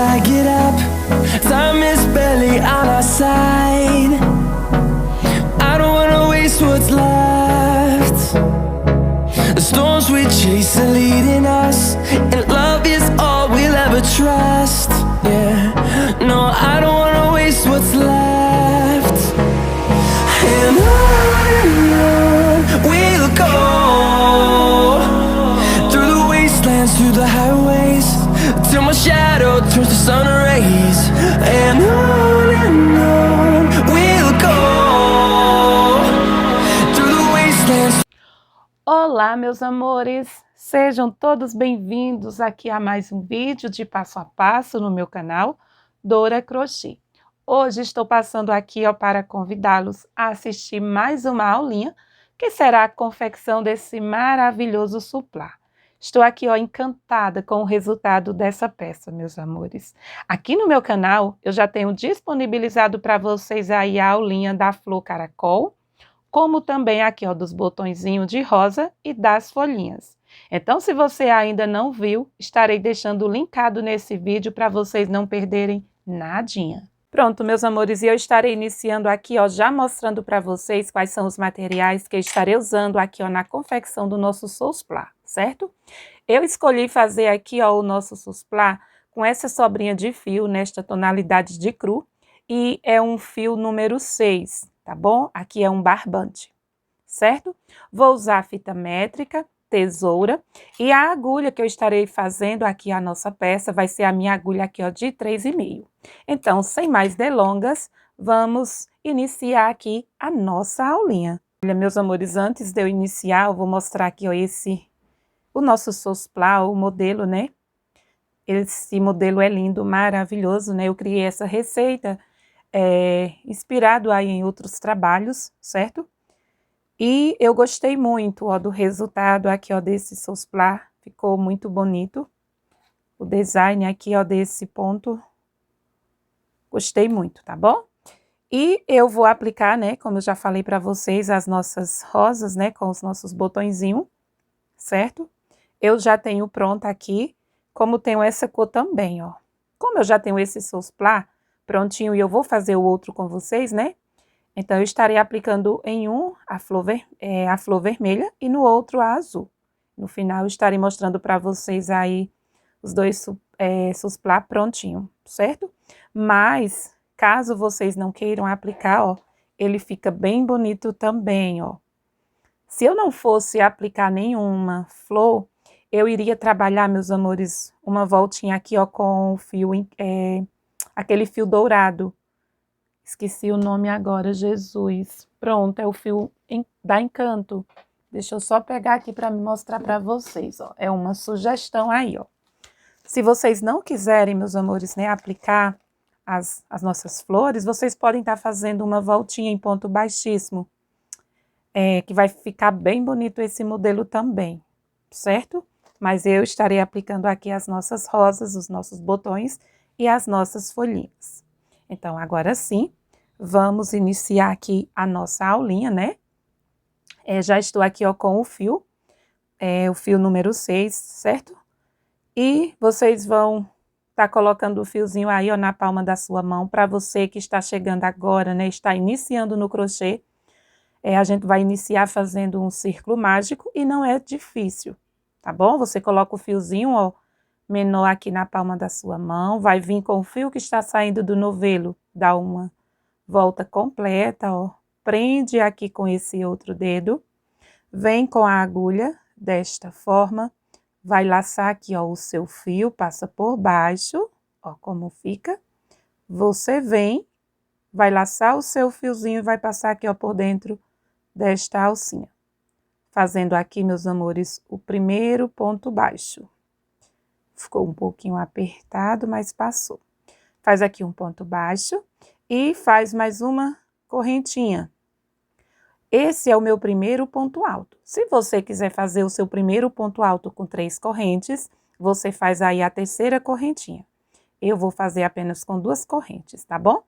I get up. Time is barely on our side. I don't wanna waste what's left. The storms we chase are leading us, and love is all we'll ever trust. Yeah, no, I don't wanna waste what's left. And on we'll go, through the wastelands, through the highways, till my shadow turns to sun rays. And on we'll go, through the wastelands. Olá, meus amores! Sejam todos bem-vindos aqui a mais um vídeo de passo a passo no meu canal Dora Crochê. Hoje estou passando aqui para convidá-los a assistir mais uma aulinha, que será a confecção desse maravilhoso suplá. Estou aqui encantada com o resultado dessa peça, meus amores. Aqui no meu canal eu já tenho disponibilizado para vocês aí a aulinha da flor caracol, como também aqui dos botõezinhos de rosa e das folhinhas. Então, se você ainda não viu, estarei deixando linkado nesse vídeo para vocês não perderem nadinha. Pronto, meus amores, e eu estarei iniciando aqui, já mostrando para vocês quais são os materiais que eu estarei usando aqui, na confecção do nosso susplá, certo? Eu escolhi fazer aqui, o nosso susplá com essa sobrinha de fio, nesta tonalidade de cru, e é um fio número 6, tá bom? Aqui é um barbante, certo? Vou usar fita métrica, tesoura, e a agulha que eu estarei fazendo aqui a nossa peça vai ser a minha agulha aqui, de 3,5. Então, sem mais delongas, vamos iniciar aqui a nossa aulinha. Olha, meus amores, antes de eu iniciar, eu vou mostrar aqui, o nosso susplá, o modelo, né? Esse modelo é lindo, maravilhoso, né? Eu criei essa receita inspirado aí em outros trabalhos, certo? E eu gostei muito, do resultado aqui, desse susplá, ficou muito bonito. O design aqui, desse ponto, gostei muito, tá bom? E eu vou aplicar, né, como eu já falei para vocês, as nossas rosas, né, com os nossos botõezinhos, certo? Eu já tenho pronta aqui, como tenho essa cor também, Como eu já tenho esse susplá prontinho e eu vou fazer o outro com vocês, né? Então, eu estarei aplicando em um a flor vermelha e no outro a azul. No final, eu estarei mostrando para vocês aí os dois susplá prontinho, certo? Mas, caso vocês não queiram aplicar, ele fica bem bonito também, Se eu não fosse aplicar nenhuma flor, eu iria trabalhar, meus amores, uma voltinha aqui, com o fio, aquele fio dourado. Esqueci o nome agora, Jesus. Pronto, é o fio da Encanto. Deixa eu só pegar aqui para me mostrar para vocês, É uma sugestão aí, Se vocês não quiserem, meus amores, né, aplicar as nossas flores, vocês podem estar fazendo uma voltinha em ponto baixíssimo, que vai ficar bem bonito esse modelo também, certo? Mas eu estarei aplicando aqui as nossas rosas, os nossos botões e as nossas folhinhas. Então, agora sim, vamos iniciar aqui a nossa aulinha, né? Já estou aqui, com o fio número 6, certo? E vocês vão estar colocando o fiozinho aí, na palma da sua mão. Para você que está chegando agora, né, está iniciando no crochê, a gente vai iniciar fazendo um círculo mágico e não é difícil, tá bom? Você coloca o fiozinho, menor aqui na palma da sua mão, vai vir com o fio que está saindo do novelo, dá uma volta completa, prende aqui com esse outro dedo, vem com a agulha desta forma, vai laçar aqui, o seu fio, passa por baixo, como fica. Você vem, vai laçar o seu fiozinho e vai passar aqui, por dentro desta alcinha. Fazendo aqui, meus amores, o primeiro ponto baixo. Ficou um pouquinho apertado, mas passou. Faz aqui um ponto baixo e faz mais uma correntinha. Esse é o meu primeiro ponto alto. Se você quiser fazer o seu primeiro ponto alto com 3 correntes, você faz aí a terceira correntinha. Eu vou fazer apenas com 2 correntes, tá bom?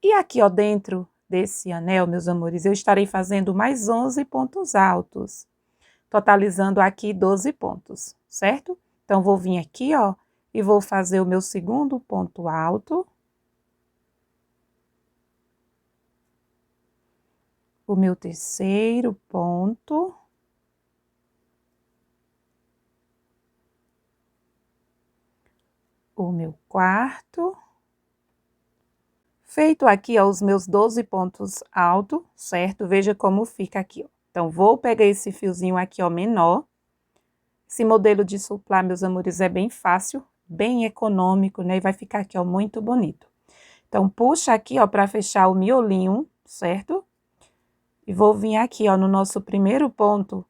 E aqui, dentro desse anel, meus amores, eu estarei fazendo mais 11 pontos altos, totalizando aqui 12 pontos, certo? Então, vou vir aqui, e vou fazer o meu segundo ponto alto. O meu terceiro ponto. O meu quarto. Feito aqui, ó, os meus 12 pontos altos, certo? Veja como fica aqui, ó. Então, vou pegar esse fiozinho aqui, ó, menor. Esse modelo de suplá, meus amores, é bem fácil, bem econômico, né? E vai ficar aqui, ó, muito bonito. Então, puxa aqui, ó, para fechar o miolinho, certo? E vou vir aqui, ó, no nosso primeiro ponto,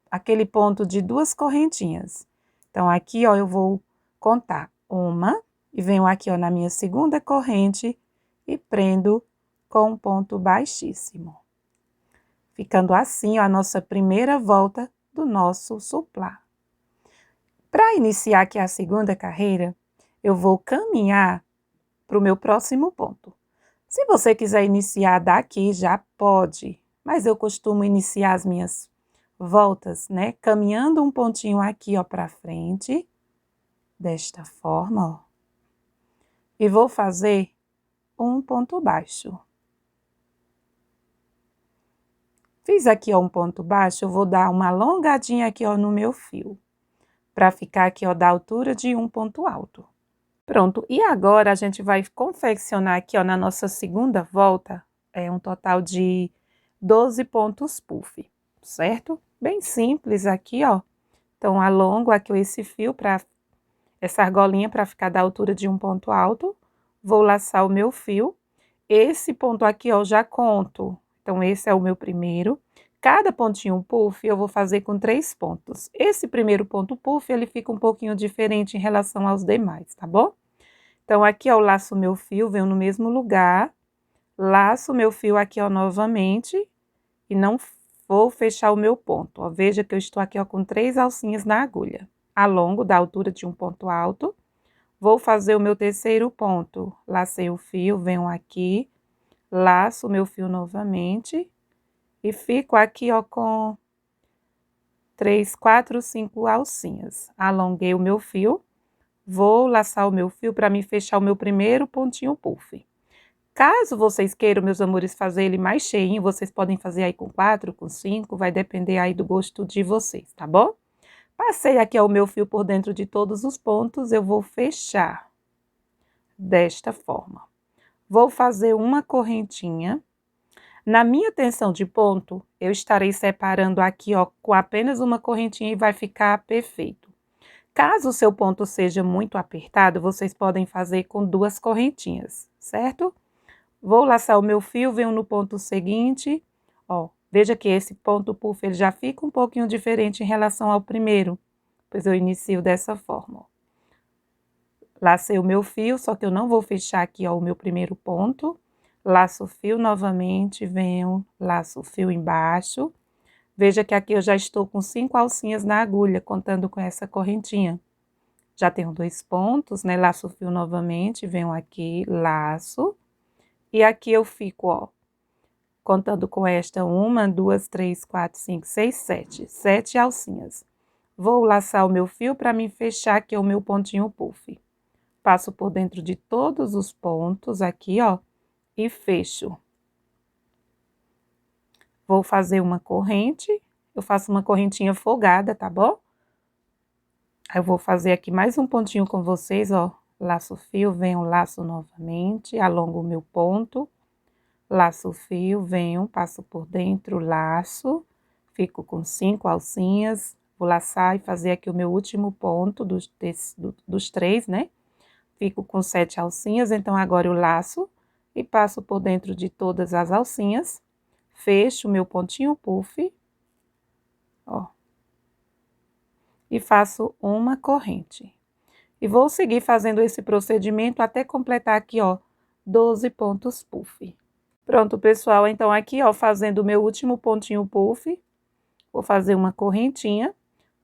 aquele ponto de 2 correntinhas. Então, aqui, ó, eu vou contar uma, e venho aqui, ó, na minha segunda corrente e prendo com um ponto baixíssimo. Ficando assim, ó, a nossa primeira volta do nosso suplá. Para iniciar aqui a segunda carreira, eu vou caminhar para o meu próximo ponto. Se você quiser iniciar daqui, já pode, mas eu costumo iniciar as minhas voltas, né, caminhando um pontinho aqui, ó, para frente, desta forma, ó, e vou fazer um ponto baixo. Fiz aqui, ó, um ponto baixo, eu vou dar uma alongadinha aqui, ó, no meu fio, para ficar aqui, ó, da altura de um ponto alto. Pronto, e agora a gente vai confeccionar aqui, ó, na nossa segunda volta, um total de 12 pontos puff, certo? Bem simples aqui, ó. Então, alongo aqui esse fio para essa argolinha para ficar da altura de um ponto alto. Vou laçar o meu fio. Esse ponto aqui, ó, já conto. Então, esse é o meu primeiro. Cada pontinho puff eu vou fazer com 3 pontos. Esse primeiro ponto puff, ele fica um pouquinho diferente em relação aos demais, tá bom? Então, aqui, ó, eu laço o meu fio, venho no mesmo lugar, laço o meu fio aqui, ó, novamente, e não vou fechar o meu ponto, ó. Veja que eu estou aqui, ó, com 3 alcinhas na agulha. Alongo da altura de um ponto alto. Vou fazer o meu terceiro ponto. Lacei o fio, venho aqui, laço o meu fio novamente e fico aqui, ó, com 3, 4, 5 alcinhas. Alonguei o meu fio, vou laçar o meu fio para me fechar o meu primeiro pontinho puff. Caso vocês queiram, meus amores, fazer ele mais cheinho, vocês podem fazer aí com 4, com 5, vai depender aí do gosto de vocês, tá bom? Passei aqui, ó, o meu fio por dentro de todos os pontos, eu vou fechar desta forma. Vou fazer uma correntinha. Na minha tensão de ponto, eu estarei separando aqui, ó, com apenas uma correntinha e vai ficar perfeito. Caso o seu ponto seja muito apertado, vocês podem fazer com 2 correntinhas, certo? Vou laçar o meu fio, venho no ponto seguinte, ó. Veja que esse ponto puff ele já fica um pouquinho diferente em relação ao primeiro, pois eu inicio dessa forma, ó. Lacei o meu fio, só que eu não vou fechar aqui, ó, o meu primeiro ponto. Laço o fio novamente, venho, laço o fio embaixo. Veja que aqui eu já estou com 5 alcinhas na agulha, contando com essa correntinha. Já tenho 2 pontos, né? Laço o fio novamente, venho aqui, laço. E aqui eu fico, ó, contando com esta 1, 2, 3, 4, 5, 6, 7. 7 alcinhas. Vou laçar o meu fio para me fechar aqui o meu pontinho puff. Passo por dentro de todos os pontos aqui, ó, e fecho. Vou fazer uma corrente, eu faço uma correntinha folgada, tá bom? Aí eu vou fazer aqui mais um pontinho com vocês, ó. Laço o fio, venho, laço novamente, alongo o meu ponto. Laço o fio, venho, passo por dentro, laço. Fico com 5 alcinhas. Vou laçar e fazer aqui o meu último ponto dos 3, né? Fico com 7 alcinhas, então agora eu laço e passo por dentro de todas as alcinhas. Fecho o meu pontinho puff, ó. E faço uma corrente. E vou seguir fazendo esse procedimento até completar aqui, ó, 12 pontos puff. Pronto, pessoal, então aqui, ó, fazendo o meu último pontinho puff, vou fazer uma correntinha.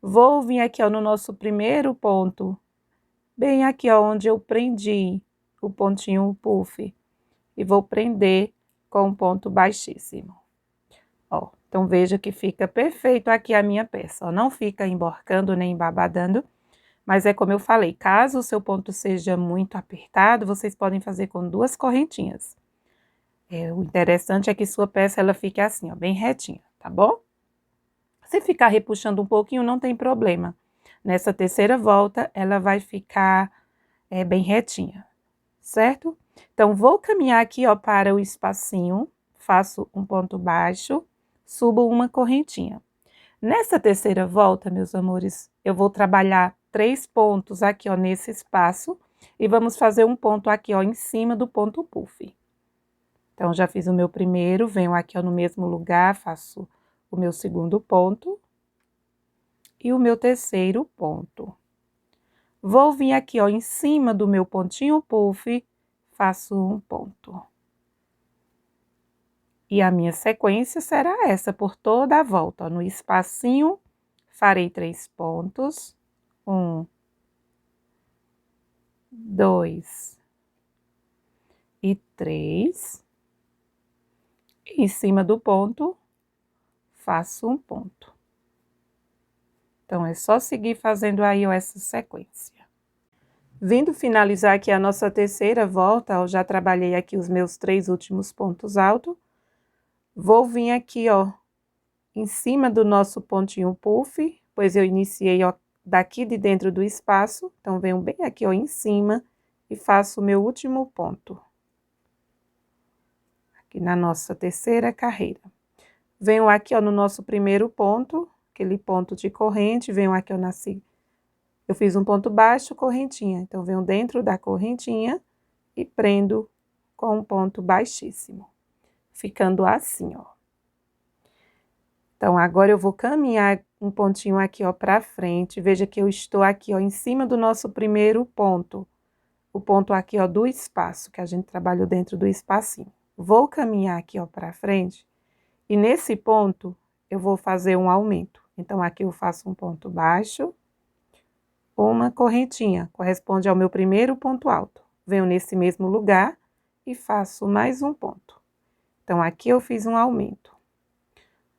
Vou vir aqui, ó, no nosso primeiro ponto, bem aqui, ó, onde eu prendi o pontinho puff. E vou prender com um ponto baixíssimo. Ó, então veja que fica perfeito aqui a minha peça, ó. Não fica emborcando nem embabadando, Mas é como eu falei, caso o seu ponto seja muito apertado, vocês podem fazer com 2 correntinhas. O interessante é que sua peça ela fique assim, ó, bem retinha, tá bom? Se ficar repuxando um pouquinho, não tem problema. Nessa terceira volta, ela vai ficar bem retinha, certo? Então, vou caminhar aqui, ó, para o espacinho, faço um ponto baixo, subo uma correntinha. Nessa terceira volta, meus amores, eu vou trabalhar 3 pontos aqui, ó, nesse espaço, e vamos fazer um ponto aqui, ó, em cima do ponto puff. Então, já fiz o meu primeiro, venho aqui, ó, no mesmo lugar, faço o meu segundo ponto e o meu terceiro ponto. Vou vir aqui, ó, em cima do meu pontinho puff, faço um ponto. E a minha sequência será essa, por toda a volta, ó, no espacinho, farei 3 pontos. 1, 2 e 3. Em cima do ponto, faço um ponto. Então, é só seguir fazendo aí, ó, essa sequência. Vindo finalizar aqui a nossa terceira volta, eu já trabalhei aqui os meus 3 últimos pontos altos. Vou vir aqui, ó, em cima do nosso pontinho puff, pois eu iniciei, ó, daqui de dentro do espaço. Então, venho bem aqui, ó, em cima e faço o meu último ponto. Aqui na nossa terceira carreira. Venho aqui, ó, no nosso primeiro ponto, aquele ponto de corrente, venho aqui, ó, eu fiz um ponto baixo, correntinha. Então, venho dentro da correntinha e prendo com um ponto baixíssimo, ficando assim, ó. Então, agora eu vou caminhar um pontinho aqui, ó, pra frente. Veja que eu estou aqui, ó, em cima do nosso primeiro ponto. O ponto aqui, ó, do espaço, que a gente trabalhou dentro do espacinho. Vou caminhar aqui, ó, pra frente. E nesse ponto, eu vou fazer um aumento. Então, aqui eu faço um ponto baixo, uma correntinha, corresponde ao meu primeiro ponto alto. Venho nesse mesmo lugar e faço mais um ponto. Então, aqui eu fiz um aumento.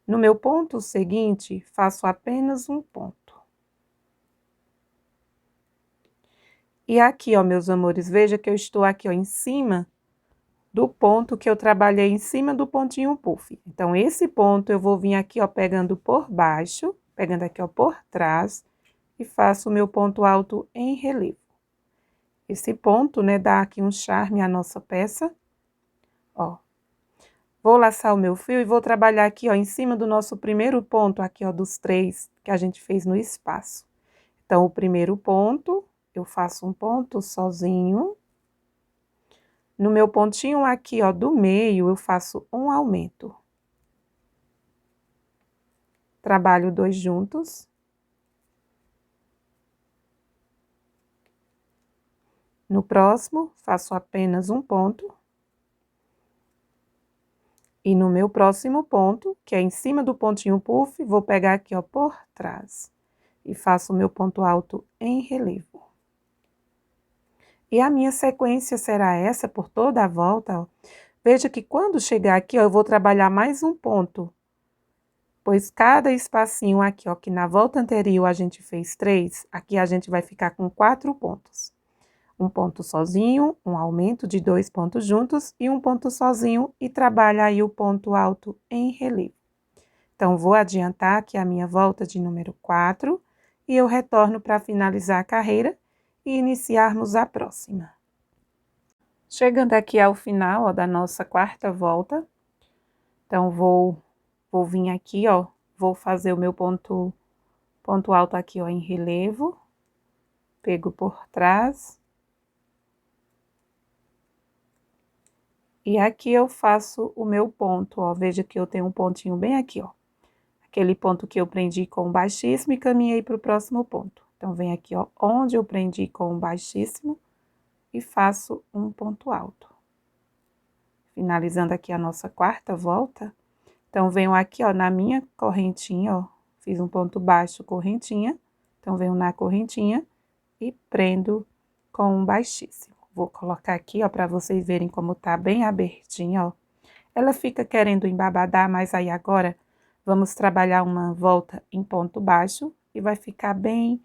No meu ponto seguinte, faço apenas um ponto. E aqui, ó, meus amores, veja que eu estou aqui, ó, em cima do ponto que eu trabalhei em cima do pontinho puff. Então, esse ponto eu vou vir aqui, ó, pegando por baixo, pegando aqui, ó, por trás, e faço o meu ponto alto em relevo. Esse ponto, né, dá aqui um charme à nossa peça, ó. Vou laçar o meu fio e vou trabalhar aqui, ó, em cima do nosso primeiro ponto, aqui, ó, dos 3 que a gente fez no espaço. Então, o primeiro ponto, eu faço um ponto sozinho. No meu pontinho aqui, ó, do meio, eu faço um aumento. Trabalho 2 juntos. No próximo, faço apenas um ponto. E no meu próximo ponto, que é em cima do pontinho puff, vou pegar aqui, ó, por trás. E faço o meu ponto alto em relevo. E a minha sequência será essa por toda a volta, ó. Veja que quando chegar aqui, ó, eu vou trabalhar mais um ponto. Pois cada espacinho aqui, ó, que na volta anterior a gente fez 3, aqui a gente vai ficar com 4 pontos. Um ponto sozinho, um aumento de 2 pontos juntos e um ponto sozinho e trabalha aí o ponto alto em relevo. Então, vou adiantar aqui a minha volta de número 4 e eu retorno para finalizar a carreira e iniciarmos a próxima. Chegando aqui ao final, ó, da nossa quarta volta, então vou vir aqui, ó, vou fazer o meu ponto alto aqui, ó, em relevo, pego por trás. E aqui eu faço o meu ponto, ó, veja que eu tenho um pontinho bem aqui, ó. Aquele ponto que eu prendi com o baixíssimo e caminhei para o próximo ponto. Então, vem aqui, ó, onde eu prendi com o baixíssimo e faço um ponto alto. Finalizando aqui a nossa quarta volta. Então, venho aqui, ó, na minha correntinha, ó, fiz um ponto baixo, correntinha. Então, venho na correntinha e prendo com um baixíssimo. Vou colocar aqui, ó, para vocês verem como tá bem abertinha, ó. Ela fica querendo embabadar, mas aí agora vamos trabalhar uma volta em ponto baixo e vai ficar bem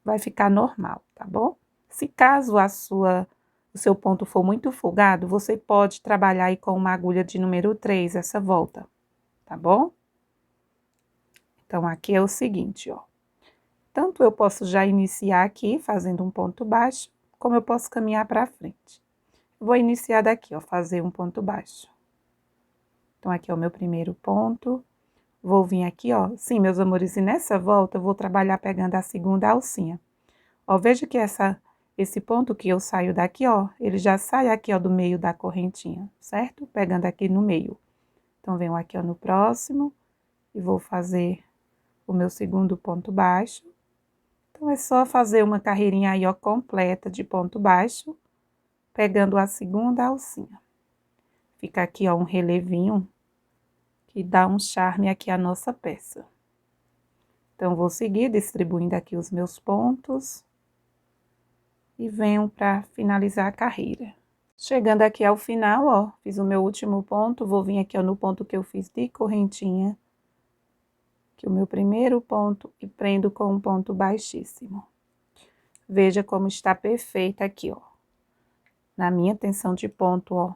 vai ficar normal, tá bom? Se caso o seu ponto for muito folgado, você pode trabalhar aí com uma agulha de número 3, essa volta, tá bom? Então, aqui é o seguinte, ó. Tanto eu posso já iniciar aqui, fazendo um ponto baixo, como eu posso caminhar para frente. Vou iniciar daqui, ó, fazer um ponto baixo. Então, aqui é o meu primeiro ponto. Vou vir aqui, ó. Sim, meus amores, e nessa volta eu vou trabalhar pegando a segunda alcinha. Ó, veja que esse ponto que eu saio daqui, ó, ele já sai aqui, ó, do meio da correntinha, certo? Pegando aqui no meio. Então, venho aqui, ó, no próximo e vou fazer o meu segundo ponto baixo. Então, é só fazer uma carreirinha aí, ó, completa de ponto baixo, pegando a segunda alcinha. Fica aqui, ó, um relevinho que dá um charme aqui à nossa peça. Então, vou seguir distribuindo aqui os meus pontos e venho para finalizar a carreira. Chegando aqui ao final, ó, fiz o meu último ponto, vou vir aqui, ó, no ponto que eu fiz de correntinha, que é o meu primeiro ponto, e prendo com um ponto baixíssimo. Veja como está perfeita aqui, ó, na minha tensão de ponto, ó.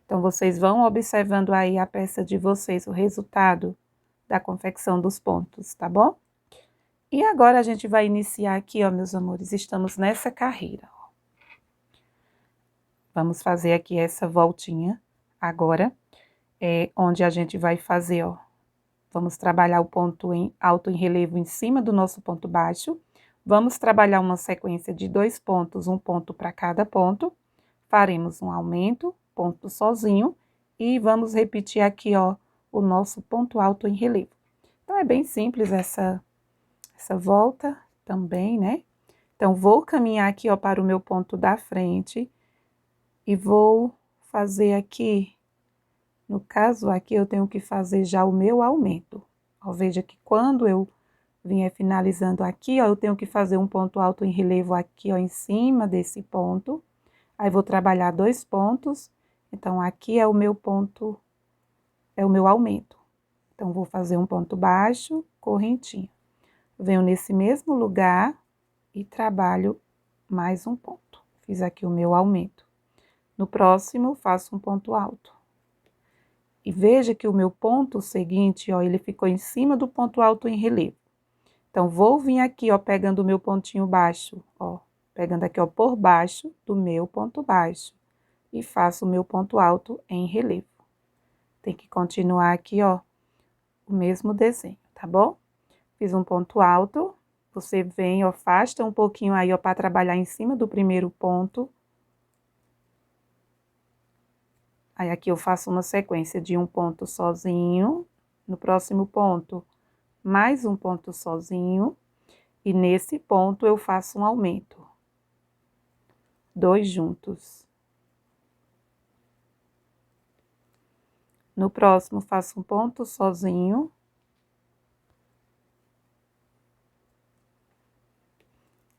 Então, vocês vão observando aí a peça de vocês, o resultado da confecção dos pontos, tá bom? E agora a gente vai iniciar aqui, ó, meus amores, estamos nessa carreira, ó. Vamos fazer aqui essa voltinha agora, onde a gente vai fazer, ó, vamos trabalhar o ponto alto em relevo em cima do nosso ponto baixo, vamos trabalhar uma sequência de 2 pontos, um ponto para cada ponto, faremos um aumento, ponto sozinho, e vamos repetir aqui, ó, o nosso ponto alto em relevo. Então, é bem simples essa volta também, né? Então, vou caminhar aqui, ó, para o meu ponto da frente e vou fazer aqui, no caso aqui, eu tenho que fazer já o meu aumento. Ó, veja que quando eu vier finalizando aqui, ó, eu tenho que fazer um ponto alto em relevo aqui, ó, em cima desse ponto. Aí, vou trabalhar 2 pontos. Então, aqui é o meu ponto, é o meu aumento. Então, vou fazer um ponto baixo, correntinha. Venho nesse mesmo lugar e trabalho mais um ponto. Fiz aqui o meu aumento. No próximo, faço um ponto alto. E veja que o meu ponto seguinte, ó, ele ficou em cima do ponto alto em relevo. Então, vou vir aqui, ó, pegando o meu pontinho baixo, ó, pegando aqui, ó, por baixo do meu ponto baixo. E faço o meu ponto alto em relevo. Tem que continuar aqui, ó, o mesmo desenho, tá bom? Fiz um ponto alto, você vem, ó, afasta um pouquinho aí, ó, para trabalhar em cima do primeiro ponto. Aí, aqui eu faço uma sequência de um ponto sozinho, no próximo ponto, mais um ponto sozinho, e nesse ponto eu faço um aumento. 2 juntos. No próximo, faço um ponto sozinho.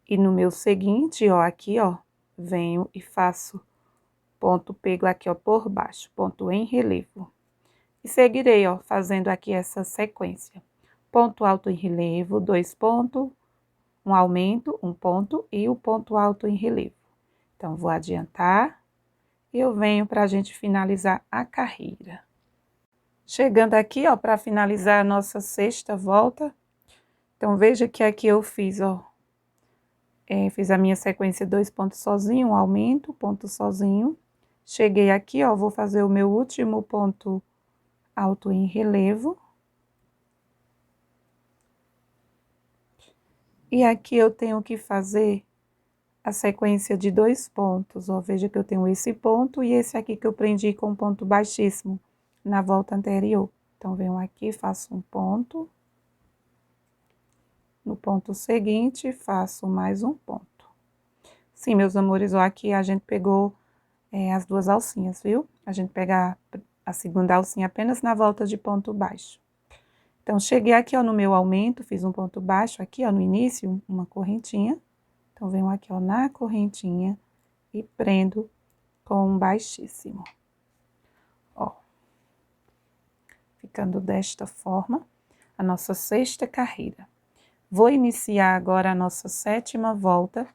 E no meu seguinte, ó, aqui, ó, venho e faço ponto pego aqui, ó, por baixo, ponto em relevo. E seguirei, ó, fazendo aqui essa sequência. Ponto alto em relevo, 2 pontos, um aumento, um ponto e o ponto alto em relevo. Então, vou adiantar e eu venho para a gente finalizar a carreira. Chegando aqui, ó, para finalizar a nossa 6ª volta. Então, veja que aqui eu fiz, ó, fiz a minha sequência 2 pontos sozinho, um aumento, ponto sozinho. Cheguei aqui, ó, vou fazer o meu último ponto alto em relevo. E aqui eu tenho que fazer a sequência de 2 pontos, ó, veja que eu tenho esse ponto e esse aqui que eu prendi com um ponto baixíssimo na volta anterior. Então, venho aqui, faço um ponto. No ponto seguinte, faço mais um ponto. Sim, meus amores, ó, aqui a gente pegou as 2 alcinhas, viu? A gente pega a segunda alcinha apenas na volta de ponto baixo. Então, cheguei aqui, ó, no meu aumento, fiz um ponto baixo aqui, ó, no início, uma correntinha. Então, venho aqui, ó, na correntinha e prendo com um baixíssimo. Ó. Ficando desta forma, a nossa 6ª carreira. Vou iniciar agora a nossa 7ª volta.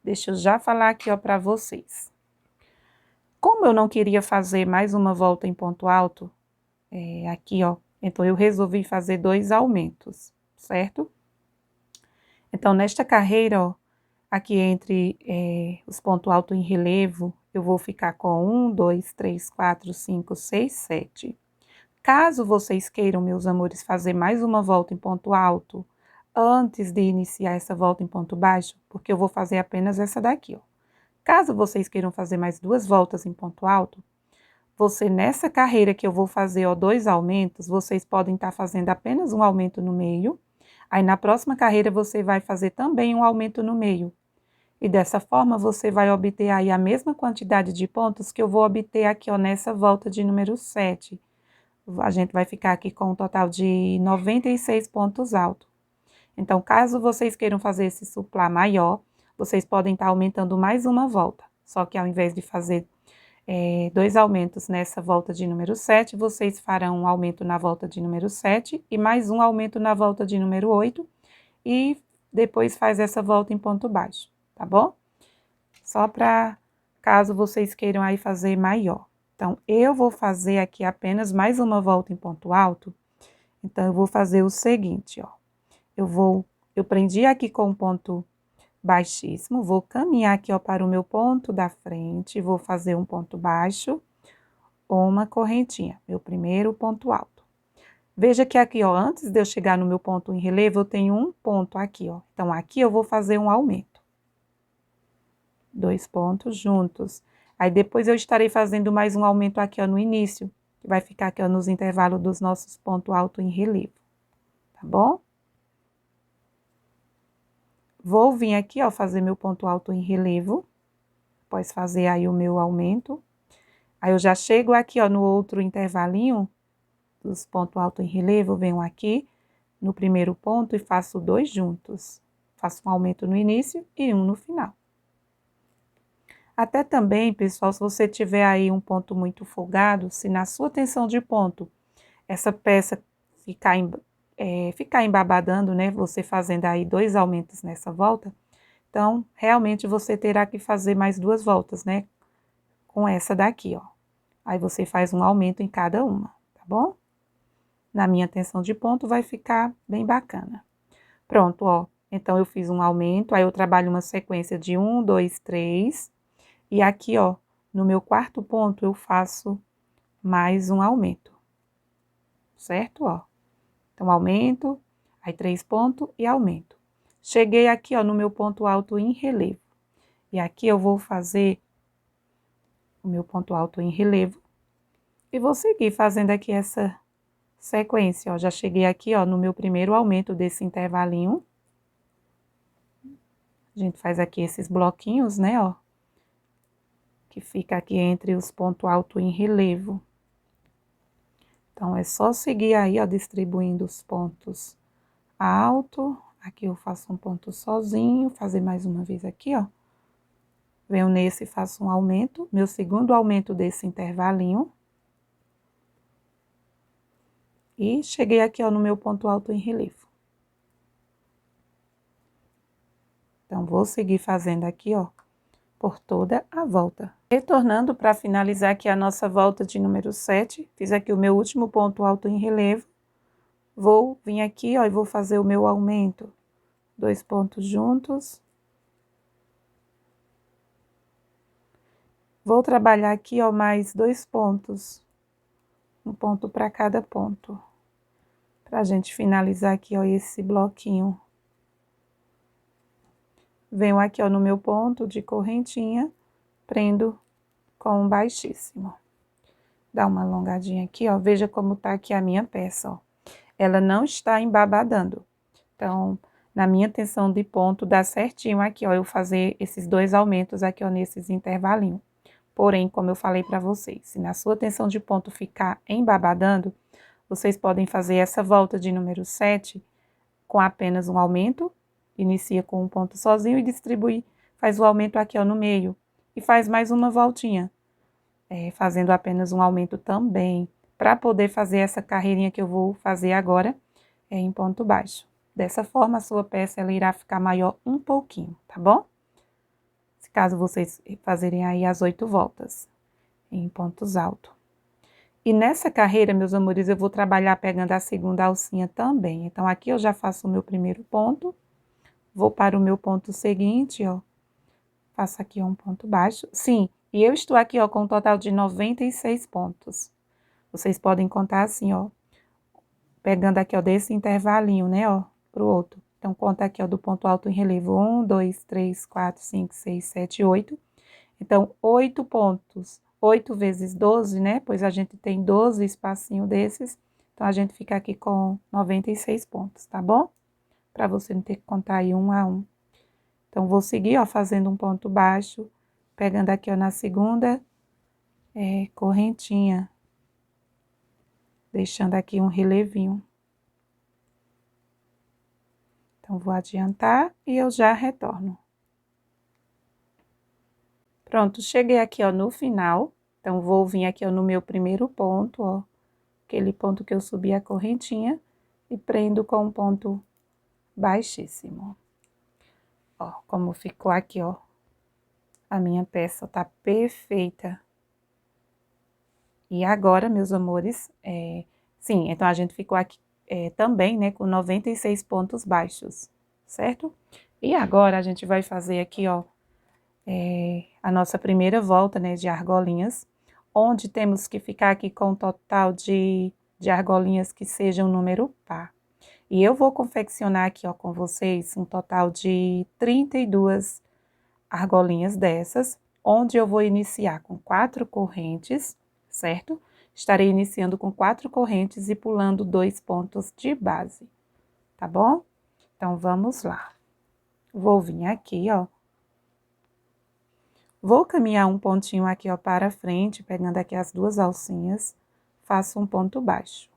Deixa eu já falar aqui, ó, para vocês. Como eu não queria fazer mais uma volta em ponto alto, aqui, ó, então eu resolvi fazer 2 aumentos, certo? Então, nesta carreira, ó, aqui entre os pontos altos em relevo, eu vou ficar com 1, 2, 3, 4, 5, 6, 7. Caso vocês queiram, meus amores, fazer mais uma volta em ponto alto, antes de iniciar essa volta em ponto baixo, porque eu vou fazer apenas essa daqui, ó. Caso vocês queiram fazer mais 2 voltas em ponto alto, você nessa carreira que eu vou fazer, ó, 2 aumentos, vocês podem estar fazendo apenas um aumento no meio. Aí na próxima carreira você vai fazer também um aumento no meio. E dessa forma você vai obter aí a mesma quantidade de pontos que eu vou obter aqui, ó, nessa volta de número 7. A gente vai ficar aqui com um total de 96 pontos altos. Então, caso vocês queiram fazer esse suplá maior, vocês podem estar aumentando mais uma volta. Só que ao invés de fazer 2 aumentos nessa volta de número 7, vocês farão um aumento na volta de número 7 e mais um aumento na volta de número 8 e depois faz essa volta em ponto baixo, tá bom? Só para caso vocês queiram aí fazer maior. Então, eu vou fazer aqui apenas mais uma volta em ponto alto. Então, eu vou fazer o seguinte, ó. Eu prendi aqui com um ponto baixíssimo, vou caminhar aqui, ó, para o meu ponto da frente, vou fazer um ponto baixo, uma correntinha, meu primeiro ponto alto. Veja que aqui, ó, antes de eu chegar no meu ponto em relevo, eu tenho um ponto aqui, ó. Então, aqui eu vou fazer um aumento. 2 pontos juntos. Aí, depois eu estarei fazendo mais um aumento aqui, ó, no início, que vai ficar aqui, ó, nos intervalos dos nossos pontos altos em relevo, tá bom? Vou vir aqui, ó, fazer meu ponto alto em relevo, após fazer aí o meu aumento. Aí, eu já chego aqui, ó, no outro intervalinho dos pontos altos em relevo, venho aqui no primeiro ponto e faço 2 juntos. Faço um aumento no início e um no final. Até também, pessoal, se você tiver aí um ponto muito folgado, se na sua tensão de ponto essa peça ficar embabadando, né, você fazendo aí 2 aumentos nessa volta, então, realmente você terá que fazer mais 2 voltas, né, com essa daqui, ó. Aí você faz um aumento em cada uma, tá bom? Na minha tensão de ponto vai ficar bem bacana. Pronto, ó, então eu fiz um aumento, aí eu trabalho uma sequência de 1, 2, 3, e aqui, ó, no meu 4º ponto eu faço mais um aumento, certo, ó? Então, aumento, aí 3 pontos e aumento. Cheguei aqui, ó, no meu ponto alto em relevo. E aqui eu vou fazer o meu ponto alto em relevo. E vou seguir fazendo aqui essa sequência, ó. Já cheguei aqui, ó, no meu primeiro aumento desse intervalinho. A gente faz aqui esses bloquinhos, né, ó. Que fica aqui entre os pontos altos em relevo. Então, é só seguir aí, ó, distribuindo os pontos alto. Aqui eu faço um ponto sozinho, fazer mais uma vez aqui, ó. Venho nesse e faço um aumento, meu segundo aumento desse intervalinho. E cheguei aqui, ó, no meu ponto alto em relevo. Então, vou seguir fazendo aqui, ó, por toda a volta. Retornando para finalizar aqui a nossa volta de número 7, fiz aqui o meu último ponto alto em relevo. Vou vir aqui, ó, e vou fazer o meu aumento. 2 pontos juntos. Vou trabalhar aqui, ó, mais 2 pontos. Um ponto para cada ponto. Pra gente finalizar aqui, ó, esse bloquinho. Venho aqui, ó, no meu ponto de correntinha, prendo com um baixíssimo. Dá uma alongadinha aqui, ó, veja como tá aqui a minha peça, ó. Ela não está embabadando. Então, na minha tensão de ponto, dá certinho aqui, ó, eu fazer esses 2 aumentos aqui, ó, nesses intervalinhos. Porém, como eu falei para vocês, se na sua tensão de ponto ficar embabadando, vocês podem fazer essa volta de número 7 com apenas um aumento, inicia com um ponto sozinho e distribui, faz o aumento aqui, ó, no meio, e faz mais uma voltinha, fazendo apenas um aumento também, para poder fazer essa carreirinha que eu vou fazer agora em ponto baixo. Dessa forma, a sua peça ela irá ficar maior um pouquinho, tá bom? Caso vocês fazerem aí as 8 voltas em pontos altos. E nessa carreira, meus amores, eu vou trabalhar pegando a segunda alcinha também. Então, aqui eu já faço o meu primeiro ponto, vou para o meu ponto seguinte, ó, faço aqui um ponto baixo. Sim, e eu estou aqui, ó, com um total de 96 pontos. Vocês podem contar assim, ó, pegando aqui, ó, desse intervalinho, né, ó, pro outro. Então, conta aqui, ó, do ponto alto em relevo, 1, 2, 3, 4, 5, 6, 7, 8. Então, 8 pontos, 8 vezes 12, né? Pois a gente tem 12 espacinhos desses. Então, a gente fica aqui com 96 pontos, tá bom? Para você não ter que contar aí um a um. Então, vou seguir, ó, fazendo um ponto baixo, pegando aqui, ó, na segunda correntinha. Deixando aqui um relevinho. Então, vou adiantar e eu já retorno. Pronto, cheguei aqui, ó, no final. Então, vou vir aqui, ó, no meu primeiro ponto, ó. Aquele ponto que eu subi a correntinha e prendo com um ponto baixíssimo. Ó, como ficou aqui, ó. A minha peça tá perfeita. E agora, meus amores, sim, então a gente ficou aqui também, né, com 96 pontos baixos, certo? E agora a gente vai fazer aqui, ó, a nossa primeira volta, né, de argolinhas, onde temos que ficar aqui com um total de argolinhas que sejam um número par. E eu vou confeccionar aqui, ó, com vocês um total de 32 argolinhas dessas, onde eu vou iniciar com 4 correntes, certo? Estarei iniciando com 4 correntes e pulando 2 pontos de base, tá bom? Então, vamos lá. Vou vir aqui, ó. Vou caminhar um pontinho aqui, ó, para frente, pegando aqui as 2 alcinhas, faço um ponto baixo.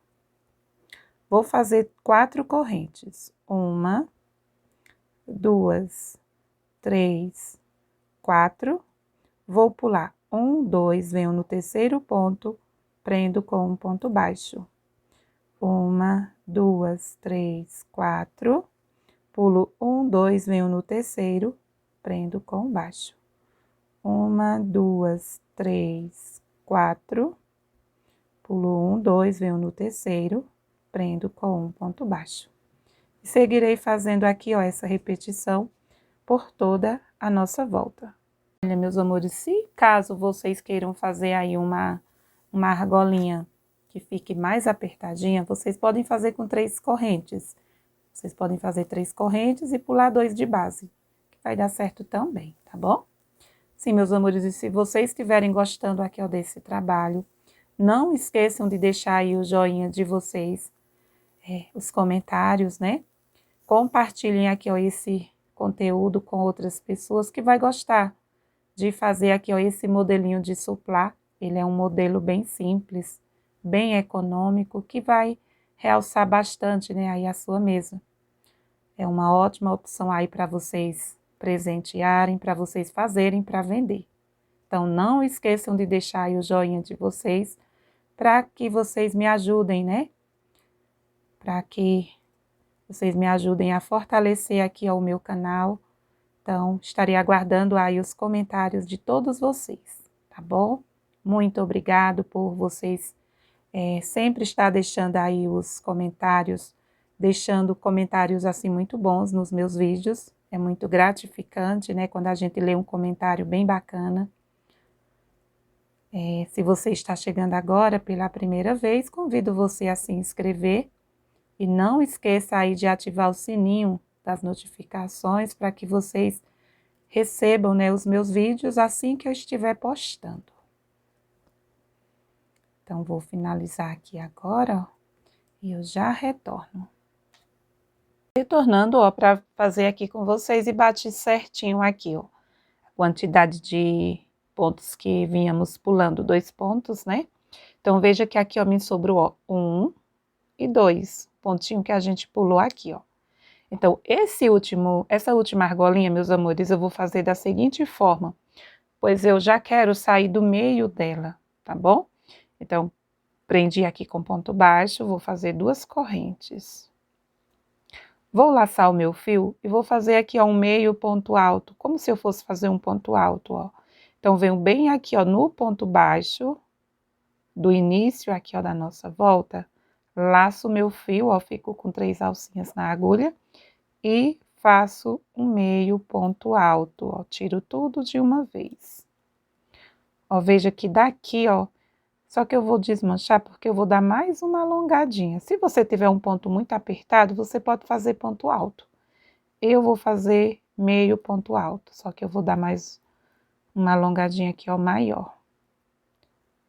Vou fazer 4 correntes. 1, 2, 3, 4. Vou pular 1, 2, venho no terceiro ponto, prendo com um ponto baixo. 1, 2, 3, 4. Pulo 1, 2, venho no terceiro, prendo com baixo. 1, 2, 3, 4. Pulo 1, 2, venho no terceiro, prendo com um ponto baixo. E seguirei fazendo aqui, ó, essa repetição por toda a nossa volta. Olha, meus amores, se caso vocês queiram fazer aí uma argolinha que fique mais apertadinha, vocês podem fazer com 3 correntes. Vocês podem fazer 3 correntes e pular 2 de base, que vai dar certo também, tá bom? Sim, meus amores, e se vocês estiverem gostando aqui, ó, desse trabalho, não esqueçam de deixar aí o joinha de vocês, os comentários, né? Compartilhem aqui, ó, esse conteúdo com outras pessoas que vai gostar de fazer aqui, ó, esse modelinho de suplá. Ele é um modelo bem simples, bem econômico, que vai realçar bastante, né, aí a sua mesa. É uma ótima opção aí para vocês presentearem, para vocês fazerem para vender. Então, não esqueçam de deixar aí o joinha de vocês, para que vocês me ajudem, né? Para que vocês me ajudem a fortalecer aqui, ó, o meu canal. Então, estarei aguardando aí os comentários de todos vocês, tá bom? Muito obrigado por vocês sempre estar deixando aí os comentários, deixando comentários assim muito bons nos meus vídeos. É muito gratificante, né, quando a gente lê um comentário bem bacana. Se você está chegando agora pela primeira vez, convido você a se inscrever e não esqueça aí de ativar o sininho das notificações para que vocês recebam, né, os meus vídeos assim que eu estiver postando. Então, vou finalizar aqui agora, ó, e eu já retorno. Retornando, ó, para fazer aqui com vocês e bati certinho aqui, ó, a quantidade de pontos que vínhamos pulando, 2 pontos, né? Então, veja que aqui, ó, me sobrou, ó, 1 e 2 pontinhos que a gente pulou aqui, ó. Então, essa última argolinha, meus amores, eu vou fazer da seguinte forma, pois eu já quero sair do meio dela, tá bom? Então, prendi aqui com ponto baixo, vou fazer 2 correntes. Vou laçar o meu fio e vou fazer aqui, ó, um meio ponto alto, como se eu fosse fazer um ponto alto, ó. Então, venho bem aqui, ó, no ponto baixo do início aqui, ó, da nossa volta, laço o meu fio, ó, fico com 3 alcinhas na agulha e faço um meio ponto alto, ó, tiro tudo de uma vez. Ó, veja que daqui, ó, só que eu vou desmanchar porque eu vou dar mais uma alongadinha. Se você tiver um ponto muito apertado, você pode fazer ponto alto. Eu vou fazer meio ponto alto, só que eu vou dar mais uma alongadinha aqui, ó, maior.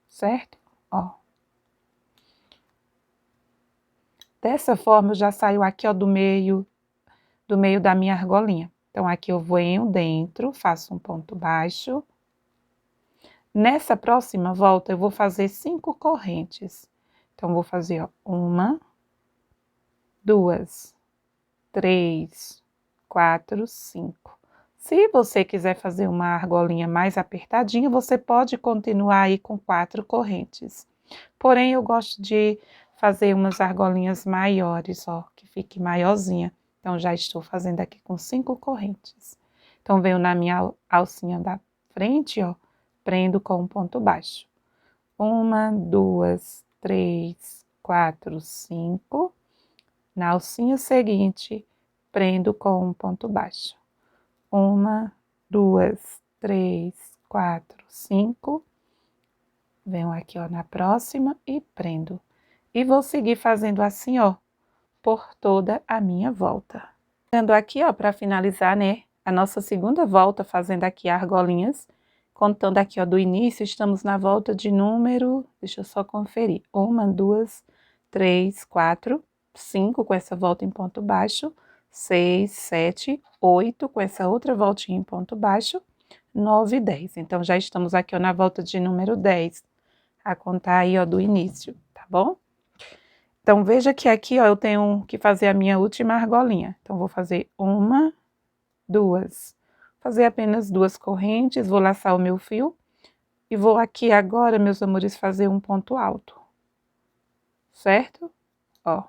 Certo? Ó. Dessa forma, eu já saio aqui, ó, do meio da minha argolinha. Então, aqui eu venho dentro, faço um ponto baixo. Nessa próxima volta, eu vou fazer 5 correntes. Então, vou fazer, ó, 1, 2, 3, 4, 5. Se você quiser fazer uma argolinha mais apertadinha, você pode continuar aí com 4 correntes. Porém, eu gosto de fazer umas argolinhas maiores, ó, que fique maiorzinha. Então, já estou fazendo aqui com 5 correntes. Então, venho na minha alcinha da frente, ó, prendo com um ponto baixo. 1, 2, 3, 4, 5. Na alcinha seguinte, prendo com um ponto baixo. 1, 2, 3, 4, 5. Venho aqui, ó, na próxima e prendo. E vou seguir fazendo assim, ó, por toda a minha volta. Dando aqui, ó, para finalizar, né, a nossa segunda volta, fazendo aqui argolinhas. Contando aqui, ó, do início, estamos na volta de número, deixa eu só conferir, 1, 2, 3, 4, 5 com essa volta em ponto baixo, 6, 7, 8 com essa outra voltinha em ponto baixo, 9 e 10. Então, já estamos aqui, ó, na volta de número 10, a contar aí, ó, do início, tá bom? Então, veja que aqui, ó, eu tenho que fazer a minha última argolinha. Então, vou fazer 1, 2, fazer apenas 2 correntes, vou laçar o meu fio e vou aqui agora, meus amores, fazer um ponto alto, certo? Ó.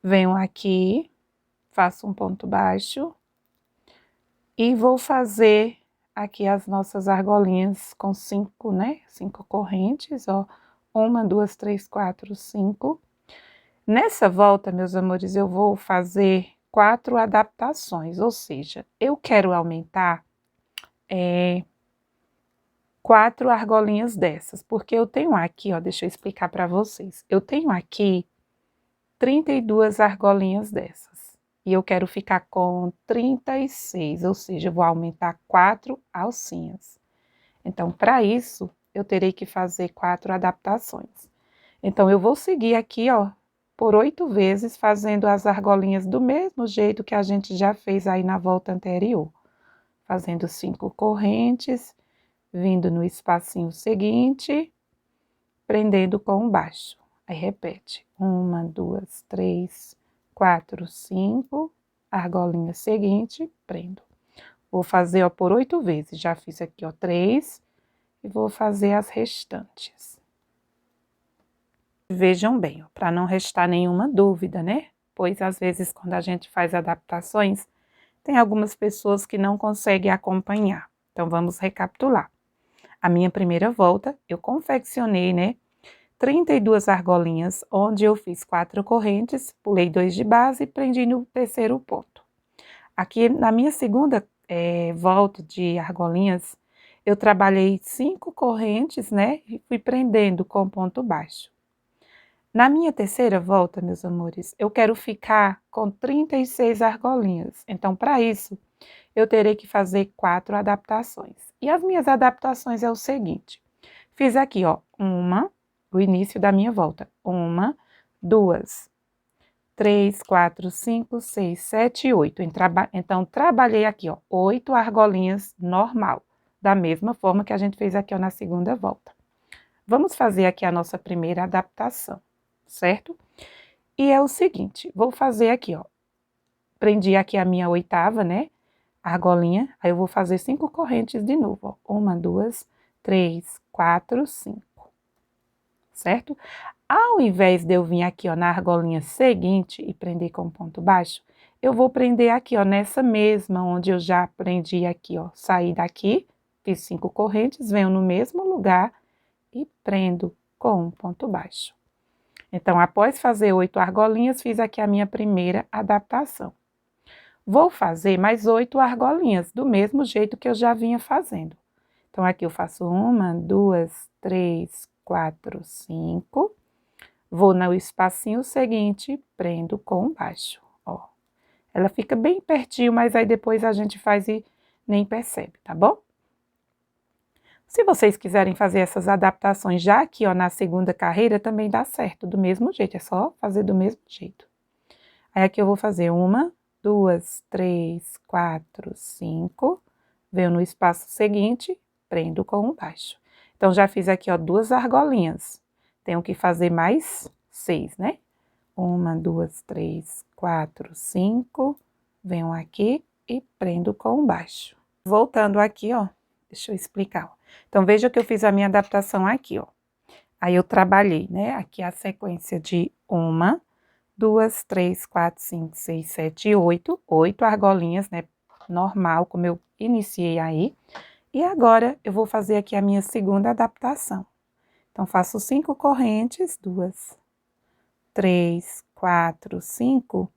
Venho aqui, faço um ponto baixo e vou fazer aqui as nossas argolinhas com 5, né? 5 correntes, ó. 1, 2, 3, 4, 5. Nessa volta, meus amores, eu vou fazer 4 adaptações, ou seja, eu quero aumentar 4 argolinhas dessas, porque eu tenho aqui, ó, deixa eu explicar para vocês. Eu tenho aqui 32 argolinhas dessas, e eu quero ficar com 36, ou seja, eu vou aumentar 4 alcinhas. Então, para isso, eu terei que fazer 4 adaptações. Então, eu vou seguir aqui, ó, por 8 vezes, fazendo as argolinhas do mesmo jeito que a gente já fez aí na volta anterior. Fazendo 5 correntes, vindo no espacinho seguinte, prendendo com um baixo. Aí, repete. 1, 2, 3, 4, 5, argolinha seguinte, prendo. Vou fazer, ó, por 8 vezes. Já fiz aqui, ó, 3, e vou fazer as restantes. Vejam bem, para não restar nenhuma dúvida, né? Pois, às vezes, quando a gente faz adaptações, tem algumas pessoas que não conseguem acompanhar. Então, vamos recapitular. A minha primeira volta, eu confeccionei, né, 32 argolinhas, onde eu fiz 4 correntes, pulei 2 de base e prendi no terceiro ponto. Aqui, na minha segunda volta de argolinhas, eu trabalhei 5 correntes, né, e fui prendendo com ponto baixo. Na minha terceira volta, meus amores, eu quero ficar com 36 argolinhas. Então, para isso, eu terei que fazer 4 adaptações. E as minhas adaptações é o seguinte. Fiz aqui, ó, o início da minha volta. 1, 2, 3, 4, 5, 6, 7, 8. Então, trabalhei aqui, ó, 8 argolinhas normal. Da mesma forma que a gente fez aqui, ó, na segunda volta. Vamos fazer aqui a nossa primeira adaptação, certo? E é o seguinte, vou fazer aqui, ó. Prendi aqui a minha oitava, né? Argolinha, aí eu vou fazer 5 correntes de novo, ó. 1, 2, 3, 4, 5. Certo? ao invés de eu vir aqui, ó, na argolinha seguinte e prender com ponto baixo, eu vou prender aqui, ó, nessa mesma, onde eu já prendi aqui, ó, saí daqui, fiz 5 correntes, venho no mesmo lugar e prendo com um ponto baixo. Então, após fazer 8 argolinhas, fiz aqui a minha primeira adaptação. Vou fazer mais 8 argolinhas, do mesmo jeito que eu já vinha fazendo. Então, aqui eu faço 1, 2, 3, 4, 5. Vou no espacinho seguinte, prendo com baixo, ó. Ela fica bem pertinho, mas aí depois a gente faz e nem percebe, tá bom? Se vocês quiserem fazer essas adaptações já aqui, ó, na segunda carreira, também dá certo, do mesmo jeito, é só fazer do mesmo jeito. Aí aqui eu vou fazer 1, 2, 3, 4, 5, venho no espaço seguinte, prendo com um baixo. Então, já fiz aqui, ó, 2 argolinhas. Tenho que fazer mais 6, né? 1, 2, 3, 4, 5, venho aqui e prendo com um baixo. Voltando aqui, ó, deixa eu explicar, ó. Então, veja que eu fiz a minha adaptação aqui, ó. Aí, eu trabalhei, né? Aqui a sequência de 1, 2, 3, 4, 5, 6, 7 e 8. 8 argolinhas, né? Normal, como eu iniciei aí. E agora, eu vou fazer aqui a minha segunda adaptação. Então, faço 5 correntes, 2, 3, 4, 5.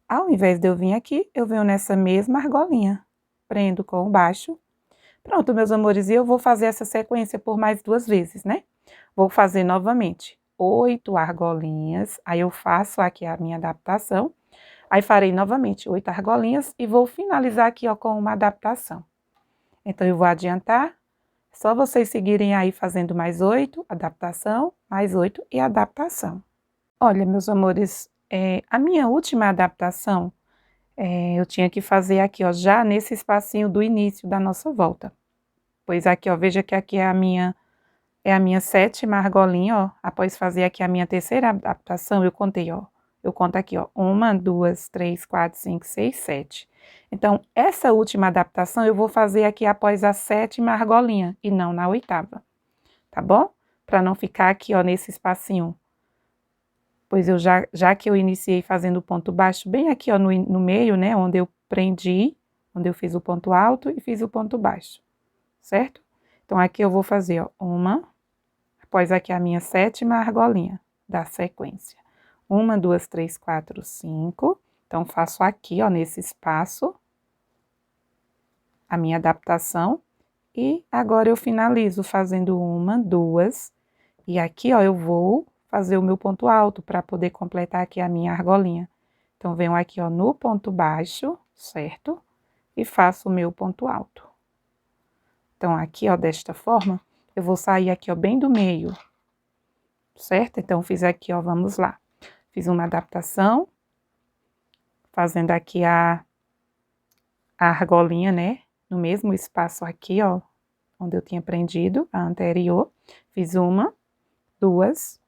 Ao invés de eu vir aqui, eu venho nessa mesma argolinha. Prendo com o baixo. Pronto, meus amores, e eu vou fazer essa sequência por mais 2 vezes, né? Vou fazer novamente 8 argolinhas, aí eu faço aqui a minha adaptação, aí farei novamente 8 argolinhas e vou finalizar aqui, ó, com uma adaptação. Então, eu vou adiantar, só vocês seguirem aí fazendo mais 8, adaptação, mais 8 e adaptação. Olha, meus amores, a minha última adaptação, eu tinha que fazer aqui, ó, já nesse espacinho do início da nossa volta. Pois aqui, ó, veja que aqui é a minha 7ª argolinha, ó. Após fazer aqui a minha terceira adaptação, eu contei, ó. Eu conto aqui, ó, 1, 2, 3, 4, 5, 6, 7. Então, essa última adaptação eu vou fazer aqui após a 7ª argolinha e não na 8ª, tá bom? Para não ficar aqui, ó, nesse espacinho. Pois eu já que eu iniciei fazendo o ponto baixo bem aqui, ó, no meio, né, onde eu prendi, onde eu fiz o ponto alto e fiz o ponto baixo, certo? Então, aqui eu vou fazer, ó, após aqui a minha 7ª argolinha da sequência. 1, 2, 3, 4, 5. Então, faço aqui, ó, nesse espaço, a minha adaptação. E agora eu finalizo fazendo 1, 2. E aqui, ó, eu vou fazer o meu ponto alto para poder completar aqui a minha argolinha. Então, venho aqui, ó, no ponto baixo, certo? E faço o meu ponto alto. Então, aqui, ó, desta forma, eu vou sair aqui, ó, bem do meio, certo? Então, fiz aqui, ó, vamos lá. Fiz uma adaptação, fazendo aqui a argolinha, né? No mesmo espaço aqui, ó, onde eu tinha prendido a anterior. Fiz 1, 2,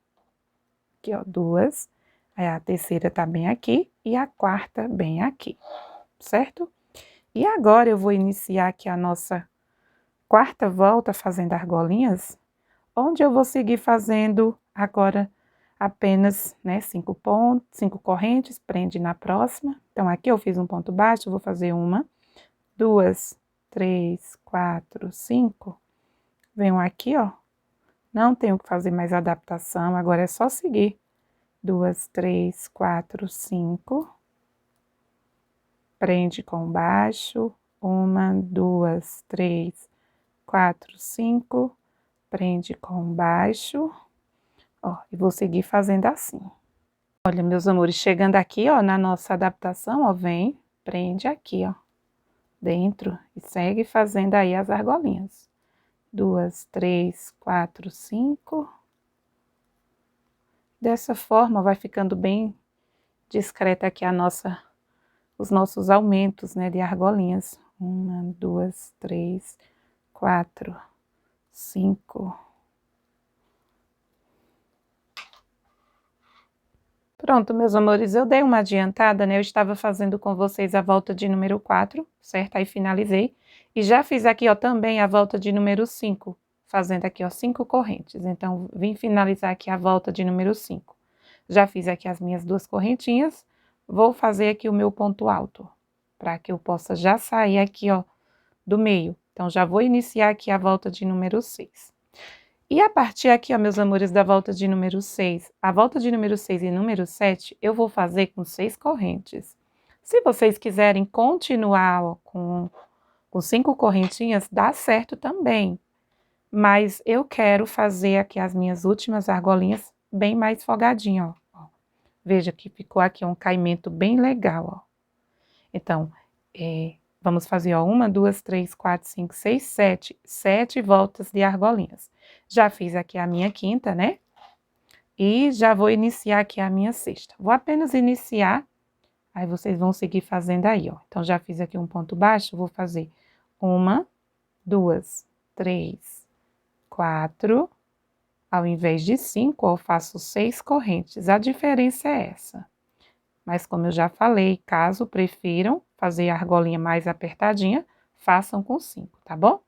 aqui, ó, 2. Aí, a terceira tá bem aqui e a quarta bem aqui, certo? E agora, eu vou iniciar aqui a nossa 4ª volta fazendo argolinhas, onde eu vou seguir fazendo agora apenas, né, 5 pontos, 5 correntes, prende na próxima. Então, aqui eu fiz um ponto baixo, vou fazer 1, 2, 3, 4, 5. Venho aqui, ó, não tenho que fazer mais adaptação, agora é só seguir. 2, 3, 4, 5. Prende com baixo. 1, 2, 3, 4, 5. Prende com baixo. Ó, e vou seguir fazendo assim. Olha, meus amores, chegando aqui, ó, na nossa adaptação, ó, vem, prende aqui, ó, dentro e segue fazendo aí as argolinhas. 2, 3, 4, 5. Dessa forma, vai ficando bem discreta aqui os nossos aumentos, né, de argolinhas. 1, 2, 3, 4, 5. Pronto, meus amores, eu dei uma adiantada, né? Eu estava fazendo com vocês a volta de número 4, certo? Aí finalizei. E já fiz aqui, ó, também a volta de número 5, fazendo aqui, ó, 5 correntes. Então, vim finalizar aqui a volta de número 5. Já fiz aqui as minhas 2 correntinhas, vou fazer aqui o meu ponto alto, para que eu possa já sair aqui, ó, do meio. Então, já vou iniciar aqui a volta de número 6. E a partir aqui, ó, meus amores, da volta de número 6, a volta de número 6 e número 7, eu vou fazer com 6 correntes. Se vocês quiserem continuar, ó, com 5 correntinhas, dá certo também. Mas eu quero fazer aqui as minhas últimas argolinhas bem mais folgadinho, ó. Veja que ficou aqui um caimento bem legal, ó. Então, vamos fazer, ó, 1, 2, 3, 4, 5, 6, 7. 7 voltas de argolinhas. Já fiz aqui a minha quinta, né? E já vou iniciar aqui a minha sexta. Vou apenas iniciar, aí vocês vão seguir fazendo aí, ó. Então, já fiz aqui um ponto baixo, vou fazer 1, 2, 3, 4. Ao invés de 5, eu faço 6 correntes. A diferença é essa. Mas como eu já falei, caso prefiram fazer a argolinha mais apertadinha, façam com 5, tá bom?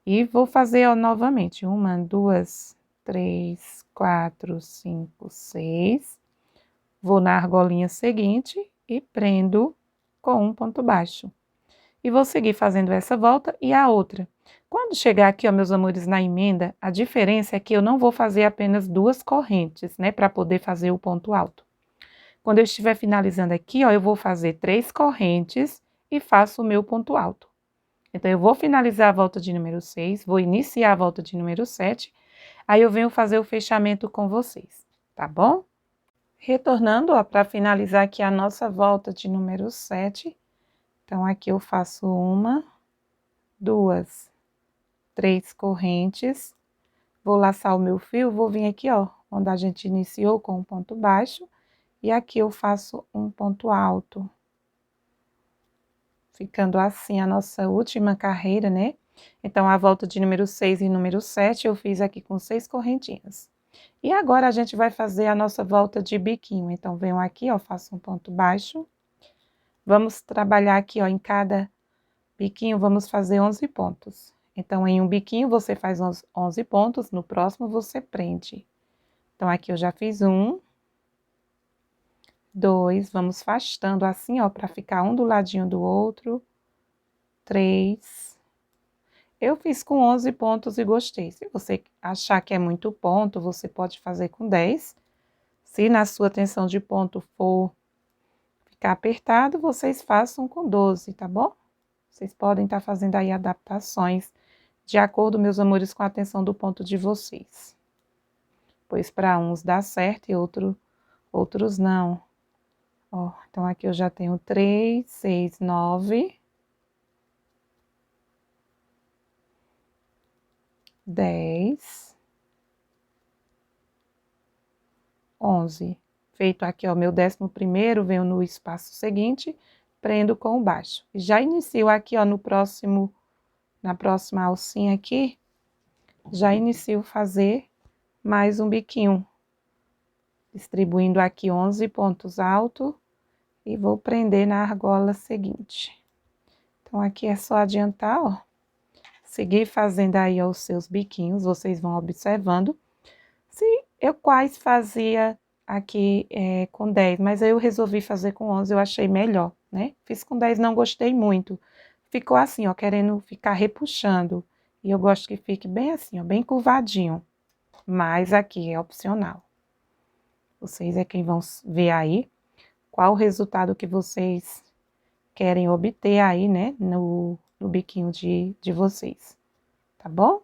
E vou fazer, ó, novamente. 1, 2, 3, 4, 5, 6. Vou na argolinha seguinte e prendo com um ponto baixo. E vou seguir fazendo essa volta e a outra. Quando chegar aqui, ó, meus amores, na emenda, a diferença é que eu não vou fazer apenas 2 correntes, né, para poder fazer o ponto alto. Quando eu estiver finalizando aqui, ó, eu vou fazer 3 correntes e faço o meu ponto alto. Então, eu vou finalizar a volta de número 6, vou iniciar a volta de número 7, aí eu venho fazer o fechamento com vocês, tá bom? Retornando, ó, para finalizar aqui a nossa volta de número 7, então, aqui eu faço 1, 2, 3 correntes, vou laçar o meu fio, vou vir aqui, ó, onde a gente iniciou com um ponto baixo, e aqui eu faço um ponto alto. Ficando assim a nossa última carreira, né? Então, a volta de número 6 e número 7 eu fiz aqui com 6 correntinhas. E agora a gente vai fazer a nossa volta de biquinho. Então, venho aqui, ó, faço um ponto baixo. Vamos trabalhar aqui, ó, em cada biquinho, vamos fazer 11 pontos. Então, em um biquinho você faz 11 pontos, no próximo você prende. Então, aqui eu já fiz 1, 2, vamos afastando assim, ó, para ficar um do ladinho do outro. 3. Eu fiz com 11 pontos e gostei. Se você achar que é muito ponto, você pode fazer com 10. Se na sua tensão de ponto for ficar apertado, vocês façam com 12, tá bom? Vocês podem estar fazendo aí adaptações de acordo, meus amores, com a tensão do ponto de vocês. Pois para uns dá certo e outros não. Ó, então, aqui eu já tenho 3, 6, 9, 10, 11. Feito aqui, ó, meu 11º, venho no espaço seguinte, prendo com o baixo. E já inicio aqui, ó, na próxima alcinha aqui, já inicio fazer mais um biquinho. Distribuindo aqui 11 pontos altos. E vou prender na argola seguinte. Então, aqui é só adiantar, ó. Seguir fazendo aí, ó, os seus biquinhos, vocês vão observando. Se eu quase fazia aqui com 10, mas aí eu resolvi fazer com 11, eu achei melhor, né? Fiz com 10, não gostei muito. Ficou assim, ó, querendo ficar repuxando. E eu gosto que fique bem assim, ó, bem curvadinho. Mas aqui é opcional. Vocês é quem vão ver aí qual o resultado que vocês querem obter aí, né, no biquinho de vocês, tá bom?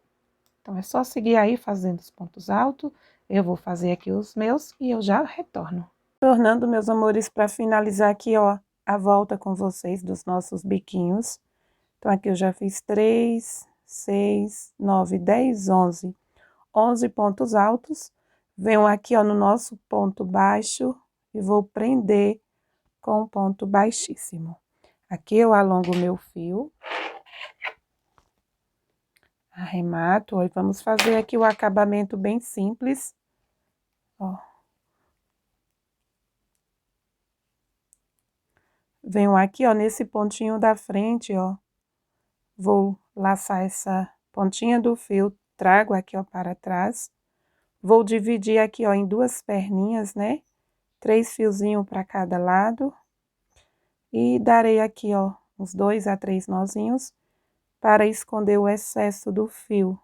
Então, é só seguir aí fazendo os pontos altos, eu vou fazer aqui os meus e eu já retorno. Tornando, meus amores, para finalizar aqui, ó, a volta com vocês dos nossos biquinhos. Então, aqui eu já fiz 3, 6, 9, 10, 11. 11 pontos altos. Venho aqui, ó, no nosso ponto baixo e vou prender com um ponto baixíssimo. Aqui eu alongo o meu fio. Arremato, ó, e vamos fazer aqui o acabamento bem simples, ó. Venho aqui, ó, nesse pontinho da frente, ó, vou laçar pontinha do fio, trago aqui, ó, para trás. Vou dividir aqui, ó, em 2 perninhas, né? 3 fiozinhos para cada lado. E darei aqui, ó, uns 2 a 3 nozinhos para esconder o excesso do fio.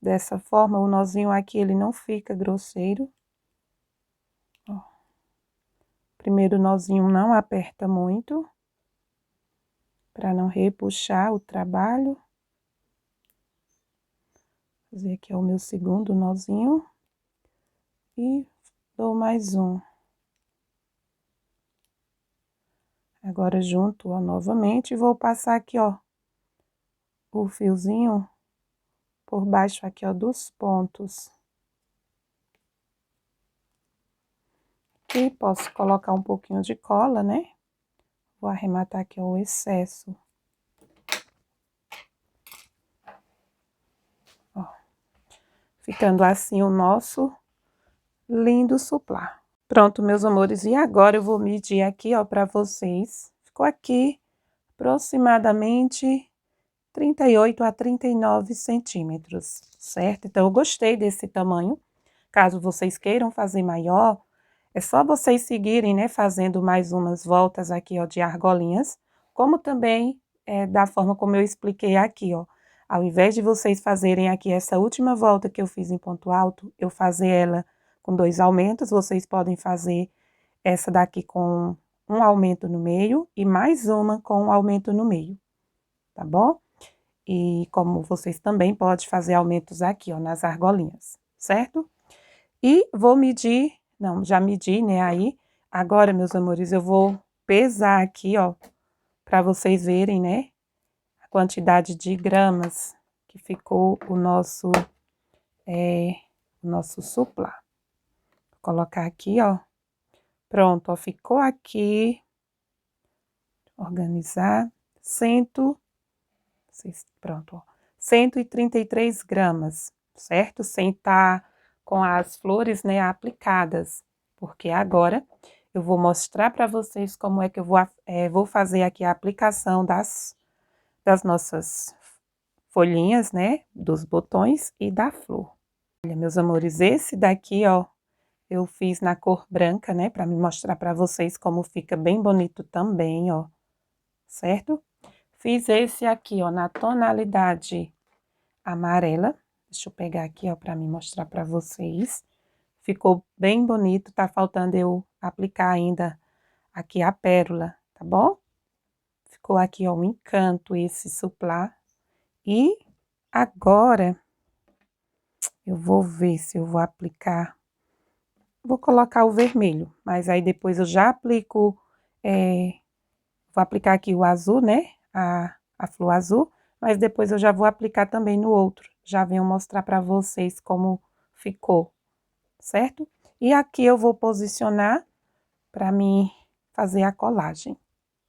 Dessa forma, o nozinho aqui, ele não fica grosseiro. Ó. Primeiro nozinho não aperta muito, para não repuxar o trabalho. Vou fazer aqui, ó, o meu segundo nozinho. E dou mais um. Agora, junto, ó, novamente, vou passar aqui, ó, o fiozinho por baixo aqui, ó, dos pontos. E posso colocar um pouquinho de cola, né? Vou arrematar aqui, ó, o excesso. Ó. Ficando assim o nosso lindo suplá. Pronto, meus amores, e agora eu vou medir aqui, ó, pra vocês. Ficou aqui aproximadamente 38 a 39 centímetros, certo? Então, eu gostei desse tamanho. Caso vocês queiram fazer maior, é só vocês seguirem, né, fazendo mais umas voltas aqui, ó, de argolinhas, como também da forma como eu expliquei aqui, ó. Ao invés de vocês fazerem aqui essa última volta que eu fiz em ponto alto, eu fazer ela com 2 aumentos, vocês podem fazer essa daqui com um aumento no meio e mais uma com um aumento no meio, tá bom? E como vocês também podem fazer aumentos aqui, ó, nas argolinhas, certo? E vou medir, não, já medi, né, aí. Agora, meus amores, eu vou pesar aqui, ó, pra vocês verem, né, a quantidade de gramas que ficou o nosso suplá. Vou colocar aqui, ó. Pronto, ó, ficou aqui, organizar, pronto, ó, 133 gramas, certo? Sem estar com as flores, né, aplicadas, porque agora eu vou mostrar para vocês como é que eu vou fazer aqui a aplicação das nossas folhinhas, né, dos botões e da flor. Olha, meus amores, esse daqui, ó, eu fiz na cor branca, né, para me mostrar para vocês como fica bem bonito também, ó, certo? Fiz esse aqui, ó, na tonalidade amarela. Deixa eu pegar aqui, ó, para me mostrar para vocês. Ficou bem bonito, tá faltando eu aplicar ainda aqui a pérola, tá bom? Ficou aqui, ó, um encanto esse suplá. E agora, eu vou ver se eu vou aplicar. Vou colocar o vermelho, mas aí depois eu já aplico, vou aplicar aqui o azul, né? A flor azul, mas depois eu já vou aplicar também no outro. Já venho mostrar para vocês como ficou, certo? E aqui eu vou posicionar para mim fazer a colagem.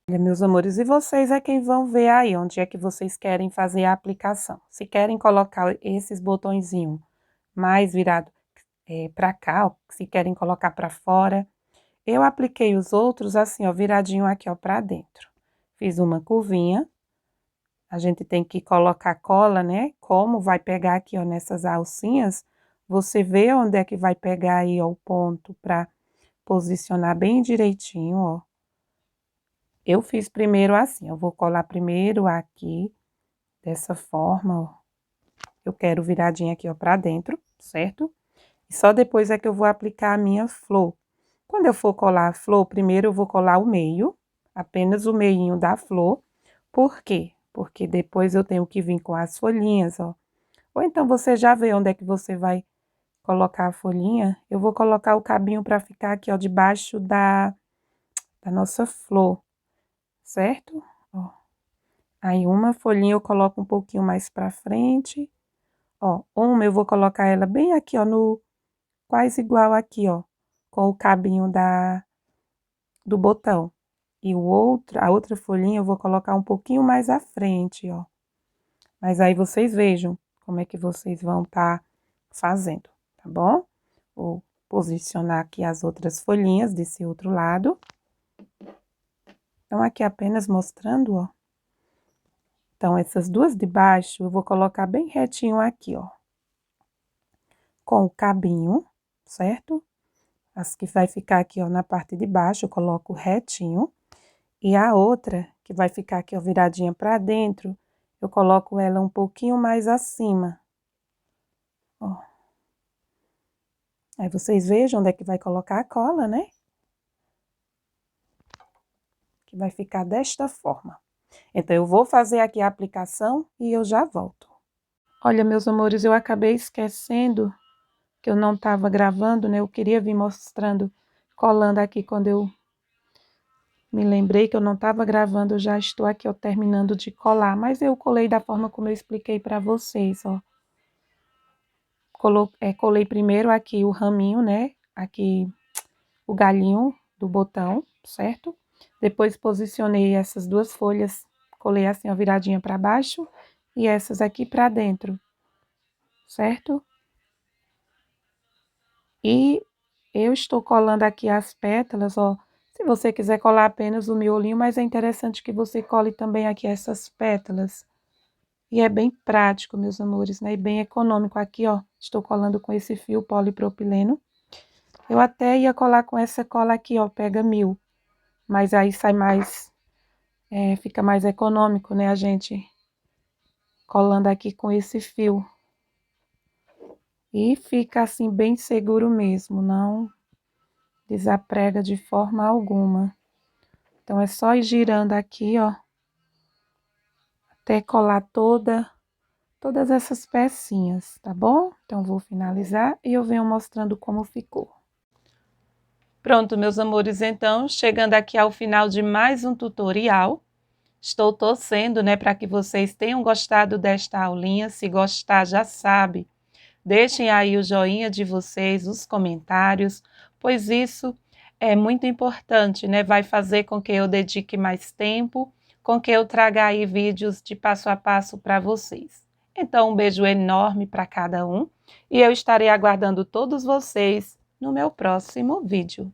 Olha, meus amores, e vocês é quem vão ver aí onde é que vocês querem fazer a aplicação. Se querem colocar esses botõezinhos mais virado para cá, ó, se querem colocar para fora. Eu apliquei os outros assim, ó, viradinho aqui, ó, para dentro. Fiz uma curvinha. A gente tem que colocar cola, né? Como vai pegar aqui, ó, nessas alcinhas, você vê onde é que vai pegar aí, ó, o ponto para posicionar bem direitinho, ó. Eu fiz primeiro assim, eu vou colar primeiro aqui, dessa forma, ó. Eu quero viradinha aqui, ó, pra dentro, certo? E só depois é que eu vou aplicar a minha flor. Quando eu for colar a flor, primeiro eu vou colar o meio, apenas o meinho da flor. Por quê? Porque depois eu tenho que vir com as folhinhas, ó. Ou então você já vê onde é que você vai colocar a folhinha. Eu vou colocar o cabinho pra ficar aqui, ó, debaixo da nossa flor, certo? Ó. Aí uma folhinha eu coloco um pouquinho mais pra frente. Ó, uma eu vou colocar ela bem aqui, ó, no quase igual aqui, ó, com o cabinho do botão. E a outra folhinha eu vou colocar um pouquinho mais à frente, ó. Mas aí vocês vejam como é que vocês vão estar fazendo, tá bom? Vou posicionar aqui as outras folhinhas desse outro lado. Então, aqui apenas mostrando, ó, Então, essas duas de baixo, eu vou colocar bem retinho aqui, ó. Com o cabinho, certo? As que vai ficar aqui, ó, na parte de baixo, eu coloco retinho. E a outra, que vai ficar aqui, ó, viradinha pra dentro, eu coloco ela um pouquinho mais acima. Ó. Aí, vocês vejam onde é que vai colocar a cola, né? Que vai ficar desta forma. Então, eu vou fazer aqui a aplicação e eu já volto. Olha, meus amores, eu acabei esquecendo que eu não estava gravando, né? Eu queria vir mostrando, colando aqui quando eu me lembrei que eu não estava gravando, eu já estou aqui, ó, terminando de colar. Mas eu colei da forma como eu expliquei para vocês, ó. Colei primeiro aqui o raminho, né? Aqui o galhinho do botão, certo? Depois posicionei essas duas folhas, colei assim, ó, viradinha para baixo e essas aqui para dentro, certo? E eu estou colando aqui as pétalas, ó. Se você quiser colar apenas o miolinho, mas é interessante que você cole também aqui essas pétalas. E é bem prático, meus amores, né? E bem econômico aqui, ó. Estou colando com esse fio polipropileno. Eu até ia colar com essa cola aqui, ó, Pega Mil. Mas aí sai mais, fica mais econômico, né, a gente colando aqui com esse fio. E fica assim bem seguro mesmo, não desaprega de forma alguma. Então, é só ir girando aqui, ó, até colar todas essas pecinhas, tá bom? Então, vou finalizar e eu venho mostrando como ficou. Pronto, meus amores, então, chegando aqui ao final de mais um tutorial. Estou torcendo, né, para que vocês tenham gostado desta aulinha. Se gostar, já sabe, deixem aí o joinha de vocês, os comentários, pois isso é muito importante, né? Vai fazer com que eu dedique mais tempo, com que eu traga aí vídeos de passo a passo para vocês. Então, um beijo enorme para cada um e eu estarei aguardando todos vocês no meu próximo vídeo.